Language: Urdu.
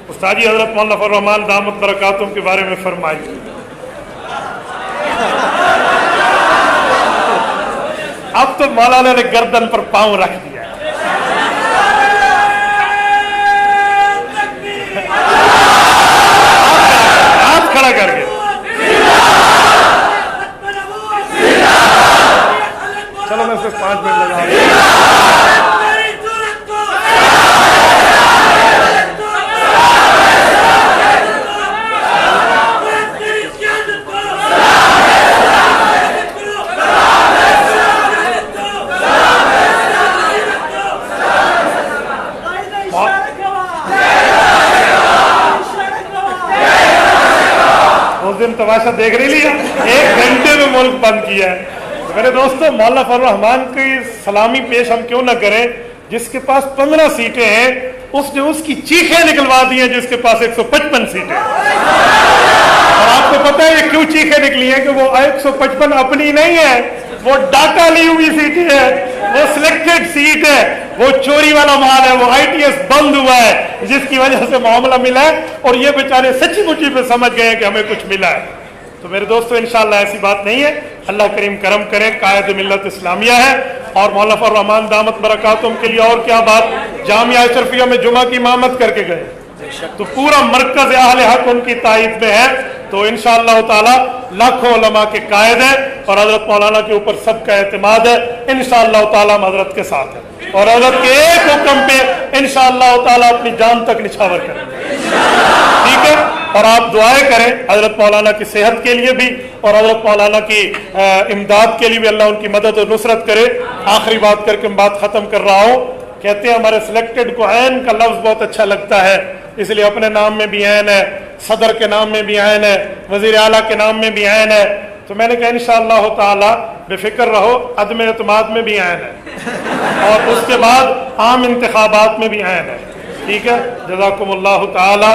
استاد جی حضرت مولانا فضل الرحمان دامت برکاتہم کے بارے میں فرمائیے. اب تو مولانا نے گردن پر پاؤں رکھ دیا. ہاتھ کھڑا کر کے چلو میں صرف 5 منٹ لگا رہا ہوں. اس دن تماشا دیکھ نہیں لیا, 1 گھنٹے میں ملک بند کیا ہے. میرے دوستو, مولانا فضل الرحمان کی سلامی پیش ہم کیوں نہ کریں؟ جس کے پاس 15 سیٹیں ہیں اس نے اس کی چیخیں نکلوا دی ہیں جس کے پاس 155 سیٹیں. اور آپ کو پتہ ہے یہ کیوں چیخیں نکلی ہیں کہ وہ 155 اپنی نہیں ہے, وہ ڈاٹا لی ہوئی سیٹیں ہے, وہ سلیکٹڈ سیٹ ہے, وہ چوری والا مال ہے, وہ ITS بند ہوا ہے جس کی وجہ سے معاملہ ملا ہے, اور یہ بیچارے سچی مچی پہ سمجھ گئے کہ ہمیں کچھ ملا ہے. تو میرے دوستو انشاءاللہ ایسی بات نہیں ہے. اللہ کریم کرم کرے, قائد ملت اسلامیہ ہے, اور مولانا فضل الرحمان دامت برکاتہم کے لیے اور کیا بات, جامعہ اشرفیہ میں جمعہ کی امامت کر کے گئے, تو پورا مرکز اہل حق ان کی تائید میں ہے. تو انشاءاللہ تعالی لاکھوں علماء کے قائد ہیں, اور حضرت مولانا کے اوپر سب کا اعتماد ہے. انشاءاللہ تعالی ہم حضرت کے ساتھ ہیں, اور حضرت کے ایک حکم پہ انشاءاللہ تعالی اپنی جان تک نچھاور کریں گے. ٹھیک ہے, اور آپ دعائیں کریں حضرت مولانا کی صحت کے لیے بھی, اور حضرت مولانا کی امداد کے لیے بھی, اللہ ان کی مدد اور نصرت کرے. آخری بات کر کے میں بات ختم کر رہا ہوں. کہتے ہیں ہمارے سلیکٹڈ کو عین کا لفظ بہت اچھا لگتا ہے, اس لیے اپنے نام میں بھی عین ہے, صدر کے نام میں بھی عین ہے, وزیر اعلیٰ کے نام میں بھی عین ہے. تو میں نے کہا انشاءاللہ تعالی بے فکر رہو, عدم اعتماد میں بھی عین ہے, اور اس کے بعد عام انتخابات میں بھی عین ہے. ٹھیک ہے, جزاکم اللہ تعالی.